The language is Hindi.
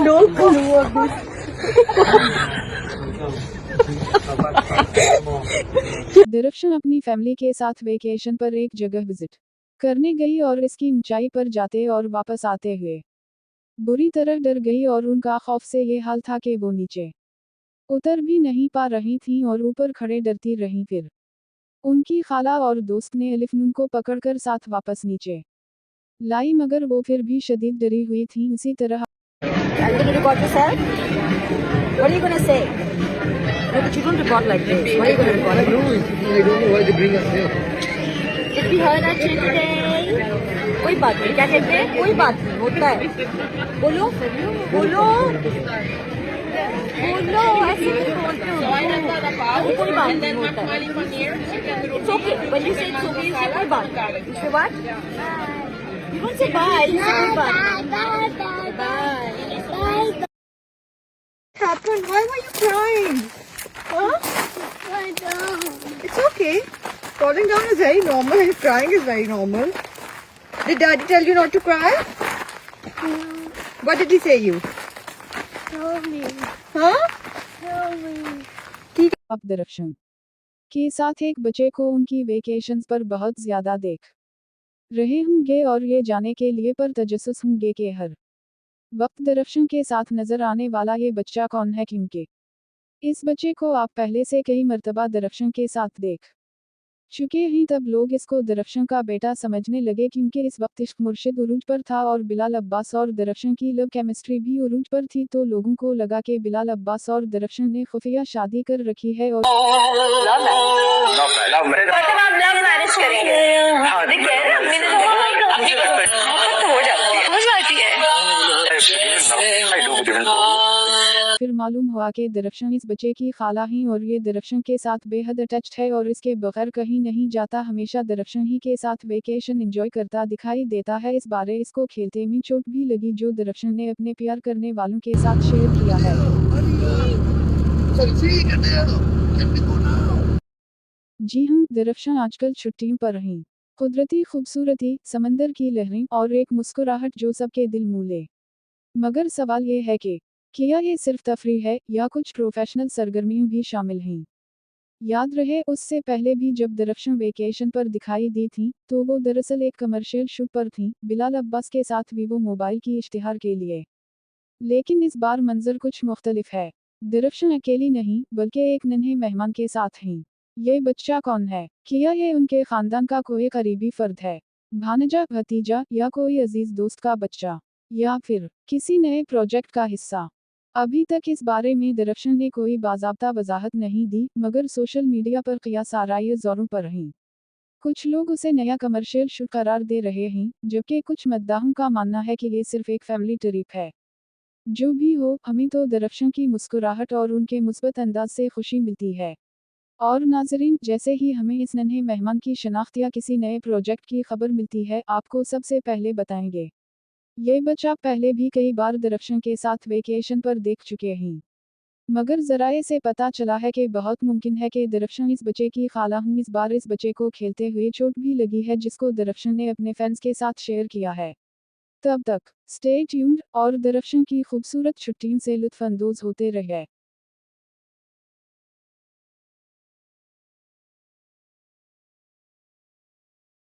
Don't clue of this. दरफ्शन अपनी फैमिली के साथ वेकेशन पर एक जगह विजिट करने गई और इसकी ऊंचाई पर जाते और वापस आते हुए बुरी तरह डर गई और उनका खौफ से ये हाल था कि वो नीचे उतर भी नहीं पा रही थीं और ऊपर खड़े डरती रहीं। फिर उनकी खाला और दोस्त ने अलिफनून को पकड़कर साथ वापस नीचे लाई, मगर वो फिर भी शदीद डरी हुई थी। उसी तरह Are you going to record yourself? What are you going to say? No, but you don't record like this. What are you going to record? I don't know why they bring us here. Did we heard our tune today? कोई बात नहीं, क्या कहते हैं? कोई बात नहीं, होता है। बोलो, बोलो, बोलो, ऐसे नहीं बोलते हो। कोई बात नहीं, होता है। It's okay. When you say it's okay, you say कोई बात नहीं। You say what? You don't say bye. You say कोई बात नहीं। Bye. Happened? Why were you crying? Huh? It's okay. Falling down is very normal and crying is very normal. Did Daddy tell you not to cry? No, What did he say you? tell me, Huh? tell me. अब दरफ्शन के साथ एक बच्चे को उनकी वेकेशंस पर बहुत ज्यादा देख रहे होंगे और ये जाने के लिए पर तजस्सुस होंगे कि हर वक्त दरफ्शन के साथ नजर आने वाला ये बच्चा कौन है, क्योंकि इस बच्चे को आप पहले से कई मर्तबा दरफ्शन के साथ देख चुके हैं। तब लोग इसको दरफ्शन का बेटा समझने लगे, क्योंकि इस वक्त इश्क मुर्शिद उरूज पर था और बिलाल अब्बास और दरफ्शन की लव केमिस्ट्री भी उरूज पर थी। तो लोगों को लगा कि बिलाल अब्बास और दरफ्शन ने खुफिया शादी कर रखी है और लव मैरिज करेंगे। हाँ, कह रहे हैं अम्मी ने अपनी तो हो जाती है, समझ में आती है। फिर मालूम हुआ कि दरफ्शन इस बच्चे की खाला ही और ये दरफ्शन के साथ बेहद अटैच्ड है और इसके बगैर कहीं नहीं जाता। हमेशा दरफ्शन ही के साथ वेकेशन एंजॉय करता दिखाई देता है। इस बारे इसको खेलते में चोट भी लगी, जो दरफ्शन ने अपने प्यार करने वालों के साथ शेयर किया है। जी हाँ, दरफ्शन आजकल छुट्टियों पर रहीं। कुदरती खूबसूरती, समंदर की लहरें और एक मुस्कुराहट जो सबके दिल मोह ले। मगर सवाल ये है कि क्या ये सिर्फ तफरीह है या कुछ प्रोफेशनल सरगर्मियों भी शामिल हैं। याद रहे, उससे पहले भी जब दरफ्शन वेकेशन पर दिखाई दी थी तो वो दरअसल एक कमर्शियल शूट पर थी बिलाल अब्बास के साथ वीवो मोबाइल की इश्तिहार के लिए। लेकिन इस बार मंजर कुछ मुख्तलिफ है। दरफ्शन अकेली नहीं बल्कि एक नन्हे मेहमान के साथ हैं। ये बच्चा कौन है? क्या ये उनके खानदान का कोई करीबी फर्द है, भानजा, भतीजा या कोई अजीज दोस्त का बच्चा, या फिर किसी नए प्रोजेक्ट का हिस्सा? अभी तक इस बारे में दरफ्शन ने कोई बाज़ाब्ता वजाहत नहीं दी, मगर सोशल मीडिया पर क़ियास आराई ज़ोरों पर हैं। कुछ लोग उसे नया कमर्शियल शूट करार दे रहे हैं, जबकि कुछ मद्दाहों का मानना है कि ये सिर्फ एक फैमिली ट्रिप है। जो भी हो, हमें तो दरफ्शन की मुस्कुराहट और उनके मुस्बत अंदाज से खुशी मिलती है। और नाज़रीन, जैसे ही हमें इस नन्हे मेहमान की शनाख्त या किसी नए प्रोजेक्ट की खबर मिलती है, आपको सबसे पहले बताएंगे। ये बच्चा पहले भी कई बार दरफ्शन के साथ वेकेशन पर देख चुके हैं, मगर ज़राए से पता चला है कि बहुत मुमकिन है कि दरफ्शन इस बच्चे की खाला हूँ। इस बार इस बच्चे को खेलते हुए चोट भी लगी है, जिसको दरफ्शन ने अपने फैंस के साथ शेयर किया है। तब तक स्टे ट्यून्ड और दरफ्शन की खूबसूरत छुट्टियों से लुत्फ़ अंदोज़ होते रहे।